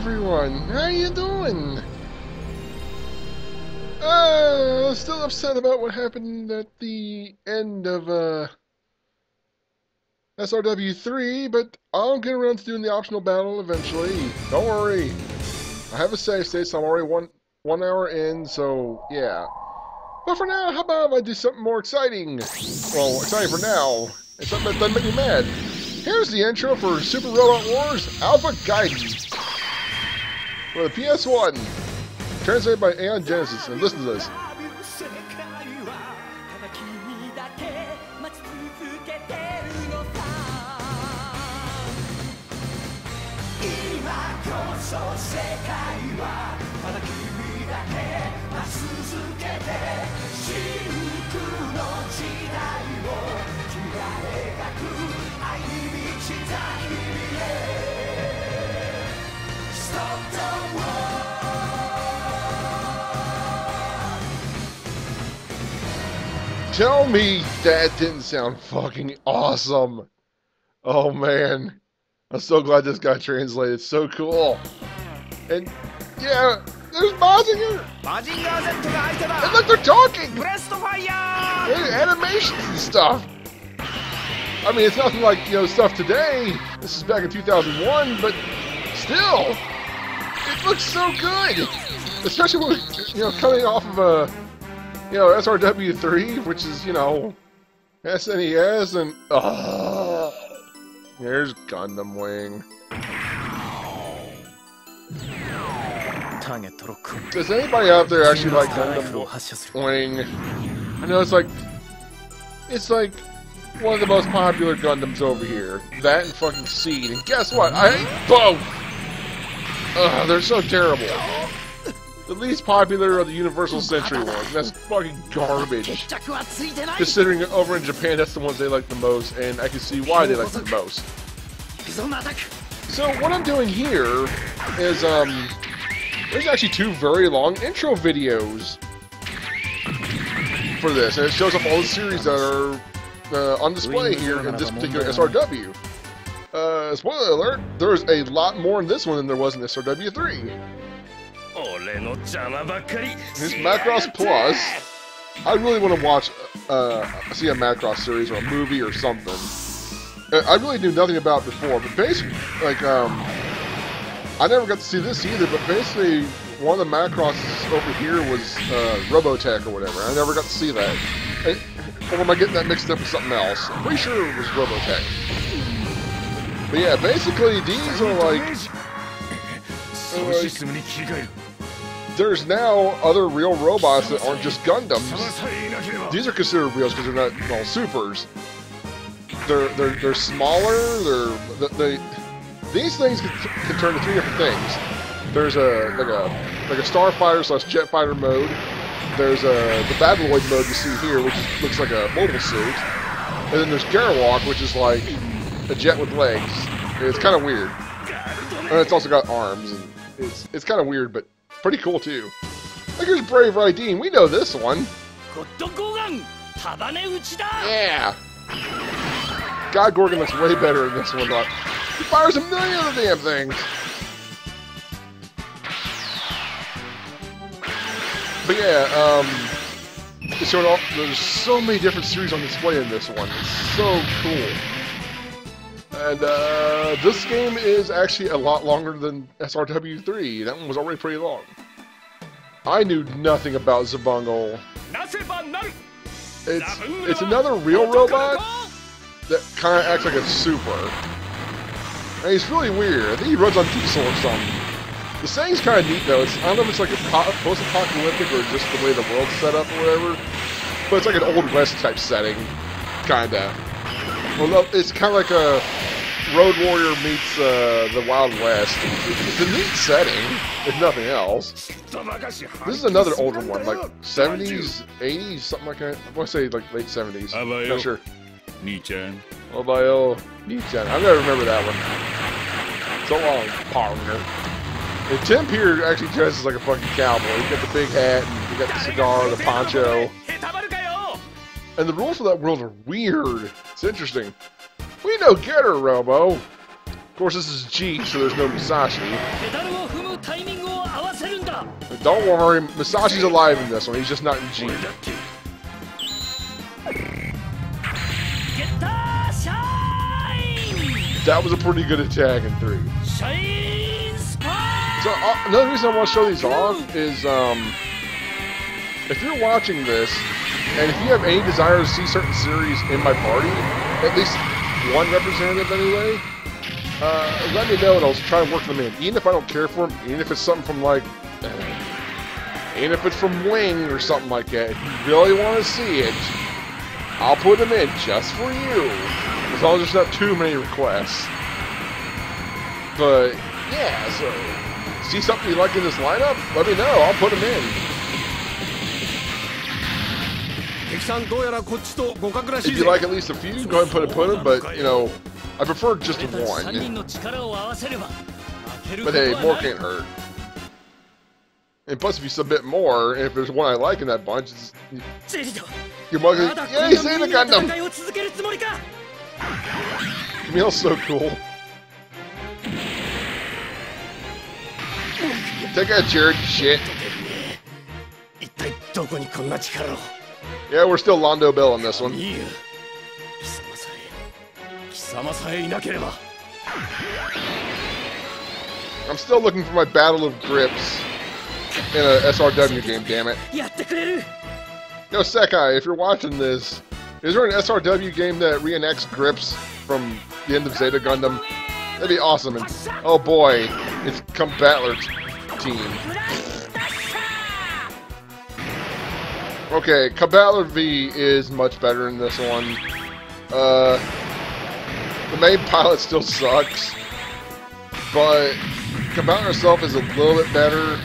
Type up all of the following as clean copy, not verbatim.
everyone! How you doing? Still upset about what happened at the end of SRW 3, but I'll get around to doing the optional battle eventually. Don't worry. I have a save state, so I'm already one hour in, so yeah. But for now, how about if I do something more exciting? Well, exciting for now. And something that doesn't make me mad. Here's the intro for Super Robot Wars Alpha Gaiden for the PS1. Translated by Aeon Genesis. And listen to this. Tell me that didn't sound fucking awesome. Oh man. I'm so glad this got translated. It's so cool. And yeah, there's Mazinger. And look, they're talking. Animations and stuff. I mean, it's nothing like, stuff today. This is back in 2001, but still, it looks so good. Especially with, coming off of a, SRW 3, which is, SNES, and there's Gundam Wing. Does anybody out there actually like Gundam Wing? I know it's like one of the most popular Gundams over here. That and fucking Seed. And guess what? I hate both! Ugh, they're so terrible. The least popular are the Universal Century ones. That's fucking garbage. Considering over in Japan, that's the ones they like the most, and I can see why they like them the most. So what I'm doing here is, there's actually two very long intro videos for this, and it shows up all the series that are on display here in this particular SRW. Spoiler alert, there's a lot more in this one than there was in SRW 3. This Macross Plus, I really want to watch, see a Macross series or a movie or something. I really knew nothing about it before, but basically, I never got to see this either, but basically, one of the Macrosses over here was Robotech or whatever. I never got to see that. Or am I getting that mixed up with something else? I'm pretty sure it was Robotech. But yeah, basically, these are like there's now other real robots that aren't just Gundams. These are considered reals because they're not all supers. They're smaller. These things can turn to three different things. There's a starfighter / jet fighter mode. There's the Battloid mode you see here, which looks like a mobile suit. And then there's Garowalk, which is like a jet with legs. It's kind of weird. And it's also got arms. And it's kind of weird, but pretty cool too. Like here's Brave Raiden. We know this one. Yeah. God Gorgon looks way better in this one. He fires a million of the damn things. But yeah, it's showing off. There's so many different series on display in this one. It's so cool. And this game is actually a lot longer than SRW 3. That one was already pretty long. I knew nothing about Zabungle. It's another real robot that kind of acts like a super. And he's really weird. I think he runs on diesel or something. The setting's kind of neat though. I don't know if it's like a post-apocalyptic or just the way the world's set up or whatever. But it's like an Old West type setting. Kinda. Well, it's kind of like a Road Warrior meets the Wild West. It's a neat setting, if nothing else. This is another older one, like 70s, 80s, something like that. I want to say like late 70s. Not sure. Ni-chan. Obayo Ni-chan. I never remember that one. So long, partner. And Tim here actually dresses like a fucking cowboy. He's got the big hat, and he got the cigar, the poncho. And the rules for that world are weird. It's interesting. We know Getter, Robo. course, this is G, so there's no Musashi. But don't worry, Musashi's alive in this one. He's just not in G. That was a pretty good attack in 3. So another reason I want to show these off is if you're watching this, and if you have any desire to see certain series in my party, at least one representative anyway, let me know and I'll try and work them in. Even if I don't care for them, even if it's something from like, even if it's from Wing or something like that, if you really want to see it, I'll put them in just for you. As long as there's not too many requests. But yeah, so see something you like in this lineup? Let me know. I'll put them in. If you like at least a few, go ahead and put them. But you know, I prefer just one. But hey, more can't hurt. And plus, if you submit more, and if there's one I like in that bunch, you're more likely, yay, Zeta Gundam! Camille's so cool. Take that, Jared. Shit. Yeah, we're still Londo Bell in this one. I'm still looking for my Battle of Grips in a SRW game, damn it. Yo, Sekai, if you're watching this, is there an SRW game that reenacts Grips from the end of Zeta Gundam? That'd be awesome. And oh boy, it's Combattler team. Okay, Combattler V is much better in this one. The main pilot still sucks, but Combattler itself is a little bit better.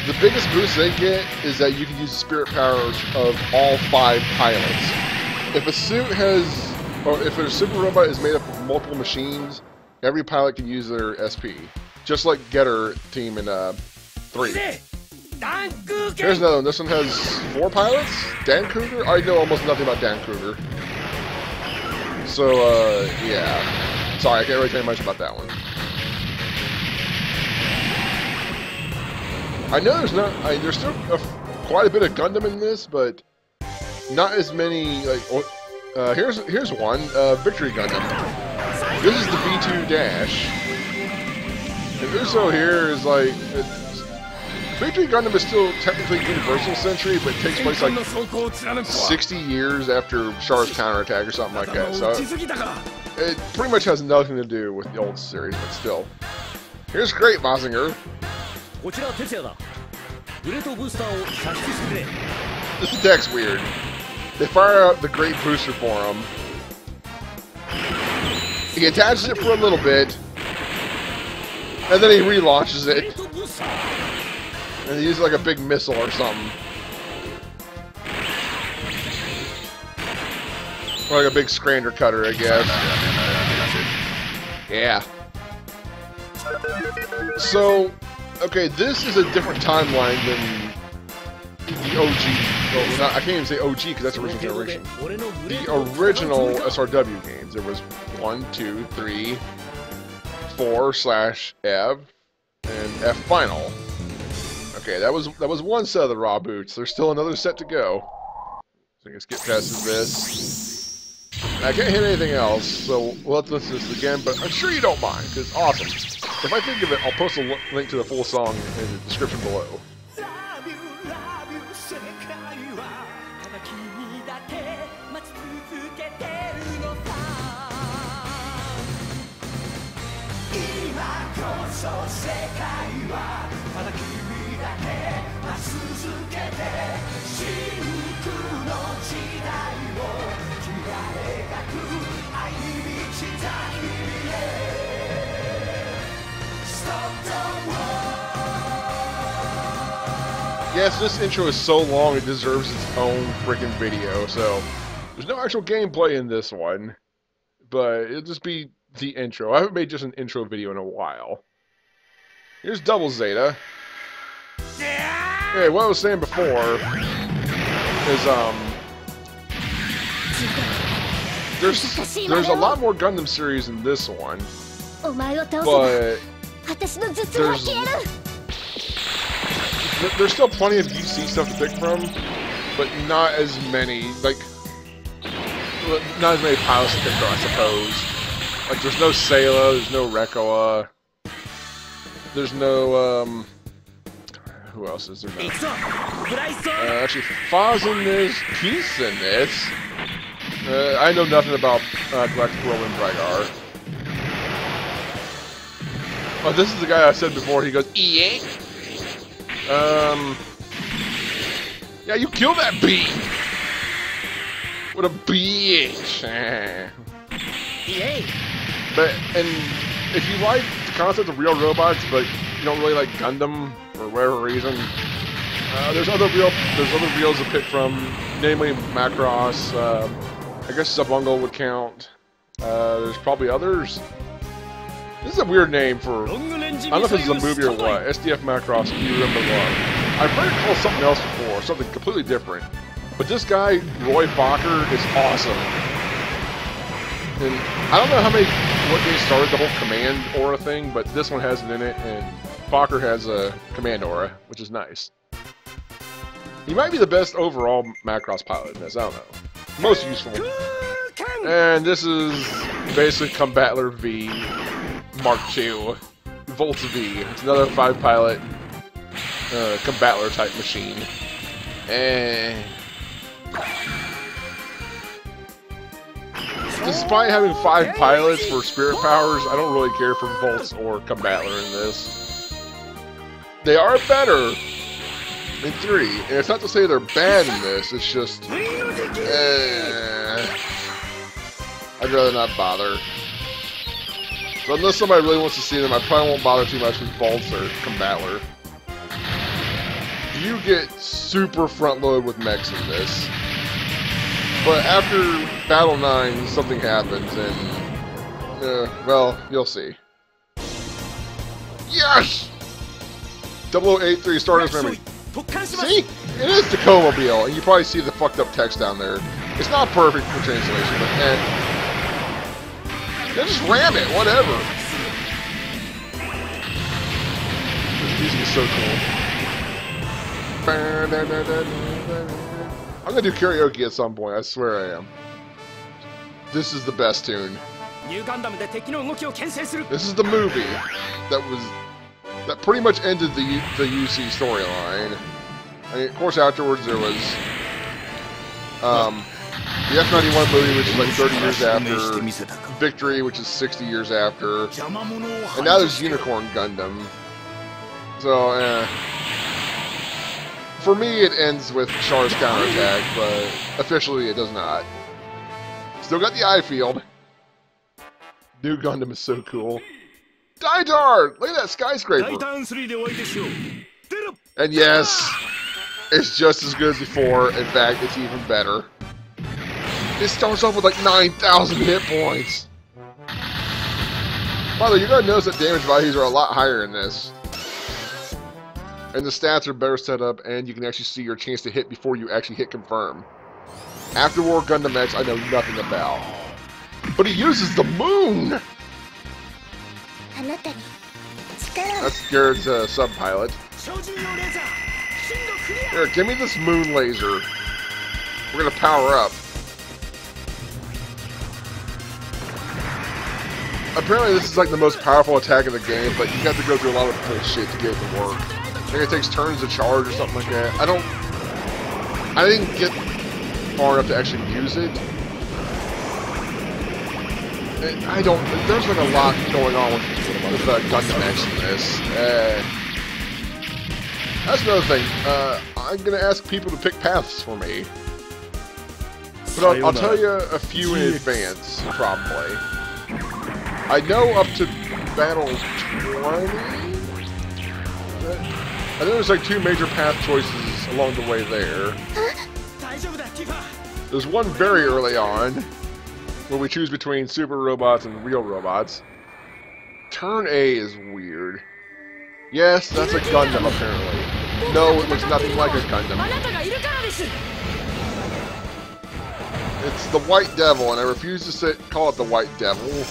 The biggest boost they get is that you can use the spirit powers of all 5 pilots. If a suit has, or if a super robot is made up of multiple machines, every pilot can use their SP. Just like Getter team in 3. Here's another one. This one has 4 pilots. Dan Kruger? I know almost nothing about Dan Kruger. So, yeah. Sorry, I can't really tell you much about that one. I know there's still quite a bit of Gundam in this, but not as many, like, here's one, Victory Gundam. This is the B2 Dash. And Uso here is like, Victory Gundam is still technically Universal Century, but it takes place like 60 years after Char's counterattack or something like that, so it pretty much has nothing to do with the old series, but still. Here's Great Mazinger. This attack's weird. They fire out the Great Booster for him. He attaches it for a little bit, and then he relaunches it. And he uses like a big missile or something. Or like a big Scrander cutter, I guess. Yeah. So, okay, this is a different timeline than the OG. Well, I can't even say OG because that's original generation. The original SRW games. There was 1, 2, 3, 4/Ev, and F Final. Okay, that was one set of the raw boots. There's still another set to go. So let's get past this. I can't hit anything else, so we'll have to listen to this again, but I'm sure you don't mind, because it's awesome. If I think of it, I'll post a link to the full song in the description below. Yes, this intro is so long it deserves its own freaking video, so there's no actual gameplay in this one, but it'll just be the intro. I haven't made just an intro video in a while. Here's Double Zeta. Hey, what I was saying before is, there's a lot more Gundam series in this one, but there's still plenty of UC stuff to pick from, but not as many, like, not as many pilots to pick from, I suppose. Like, there's no Sayla, there's no Rekoa, there's no, who else is there now? Actually, Fazin is Peace in this. I know nothing about Galactic Whirlwind Drygar. Oh, this is the guy I said before, he goes, yeah. Yeah, you kill that bee! What a bitch! But, and if you like the concept of real robots, but you don't really like Gundam for whatever reason, there's other reels to pick from, namely Macross. I guess Subungle would count. There's probably others. This is a weird name for, I don't know if this is a movie or what, SDF Macross, if you remember one. I've heard it called something else before, something completely different. But this guy, Roy Fokker, is awesome. And I don't know what they started the whole command aura thing, but this one has it in it, and Fokker has a command aura, which is nice. He might be the best overall Macross pilot in this, I don't know. Most useful. And this is basically Combattler V Mark II. Volta V. It's another 5-pilot Combattler type machine. Despite having 5 pilots for spirit powers, I don't really care for Volts or Combattler in this. They are better in 3, and it's not to say they're bad in this, it's just, I'd rather not bother. So unless somebody really wants to see them, I probably won't bother too much with Volts or Combattler. You get super front-loaded with mechs in this. But after Battle 9, something happens, and, well, you'll see. Yes! 0083 Stardust Memory. See? It is Tacomobile, and you probably see the fucked up text down there. It's not perfect for translation, but yeah, just ram it, whatever. This music is so cool. I'm gonna do karaoke at some point, I swear I am. This is the best tune. This is the movie that pretty much ended the UC storyline. I mean, of course, afterwards there was the F-91 movie, which is like 30 years after, Victory, which is 60 years after, and now there's Unicorn Gundam. So, for me, it ends with Char's counterattack, but officially it does not. Still got the eye field. New Gundam is so cool. Didar! Look at that skyscraper! And yes, it's just as good as before. In fact, it's even better. It starts off with like 9,000 hit points. By the way, you're gonna notice that damage values are a lot higher in this. And the stats are better set up, and you can actually see your chance to hit before you actually hit confirm. After War Gundam X, I know nothing about. But he uses the moon! That's Garrett's sub-pilot. Here, give me this moon laser. We're gonna power up. Apparently this is like the most powerful attack in the game, but you have to go through a lot of bullshit to get it to work. I think it takes turns to charge or something like that. I didn't get far enough to actually use it. There's like a lot going on with Gundam X in this. That's another thing. I'm going to ask people to pick paths for me. But I'll tell you a few in advance, probably. I know up to Battle 20? I know there's like 2 major path choices along the way there. There's one very early on, where we choose between super robots and real robots. Turn A is weird. Yes, that's a Gundam apparently. No, it looks nothing like a Gundam. It's the White Devil, and I refuse to call it the White Devil.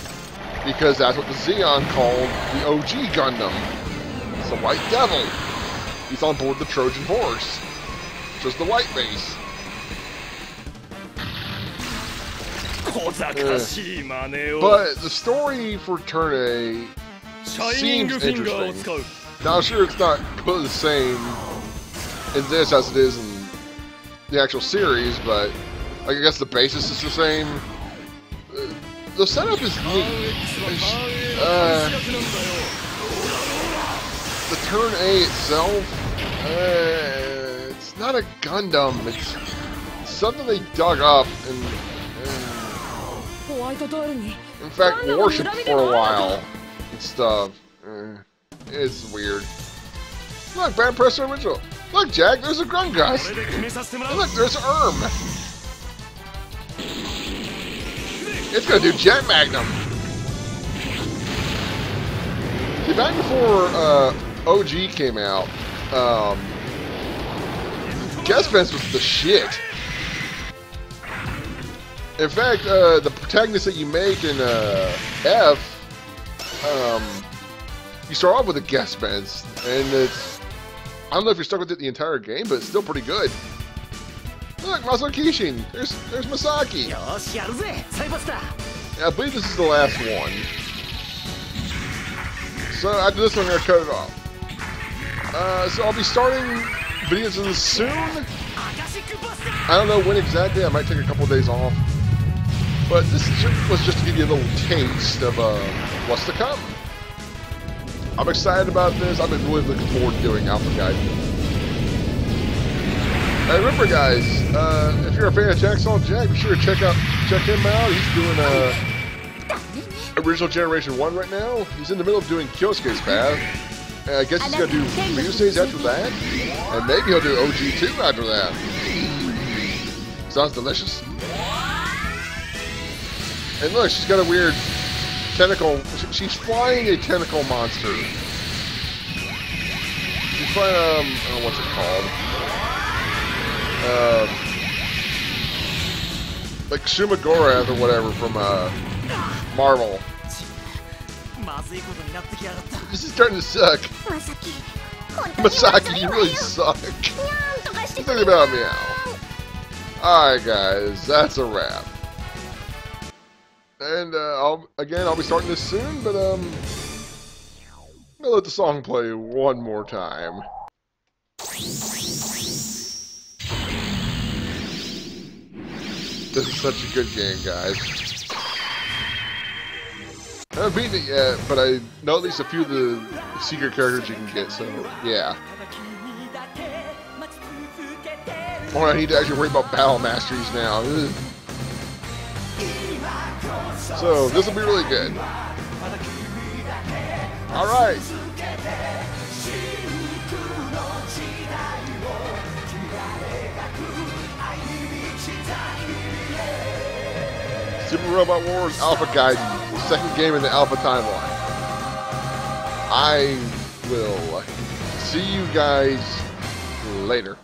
because that's what the Xeon called the OG Gundam. It's the White Devil. He's on board the Trojan Horse, just the white base. But the story for Turn A seems interesting. Now, I'm sure it's not put the same in this as it is in the actual series, but I guess the basis is the same. The setup is neat. The Turn A itself, it's not a Gundam. It's something they dug up and in fact worshipped for a while and stuff. It's weird. Look, Band Press Original. Look, Jack, there's a Grungus. And look, there's Erm. It's gonna do Jet Magnum. See, back before OG came out, Guest Fence was the shit. In fact, the protagonist that you make in F, you start off with a guest fence, and it's, I don't know if you're stuck with it the entire game, but it's still pretty good. Look, Masakishin! There's Masaki! Yeah, I believe this is the last one. So after this one, I'm going to cut it off. So I'll be starting videos of this soon. I don't know when exactly, I might take a couple of days off. But this was just to give you a little taste of what's to come. I'm excited about this. I've been really looking forward to doing Alpha Gaiden. And remember, guys, if you're a fan of Jacksaw Jack, be sure to check him out. He's doing Original Generation 1 right now. He's in the middle of doing Kyosuke's Path. And I guess he's going to do Ryu Stage after that. And maybe he'll do OG2 after that. Sounds delicious. And look, she's got a weird tentacle. She's flying a tentacle monster. She's flying, I don't know what's it called. Like Shumagorath or whatever from Marvel. This is starting to suck. Masaki, you really suck. Think about Meow. Alright guys, that's a wrap. And I'll be starting this soon, but I'm gonna let the song play one more time. This is such a good game, guys. I haven't beaten it yet, but I know at least a few of the secret characters you can get, so yeah. Oh, I need to actually worry about battle masteries now. Ugh. So, this will be really good. Alright. Super Robot Wars Alpha Gaiden. Second game in the Alpha timeline. I will see you guys later.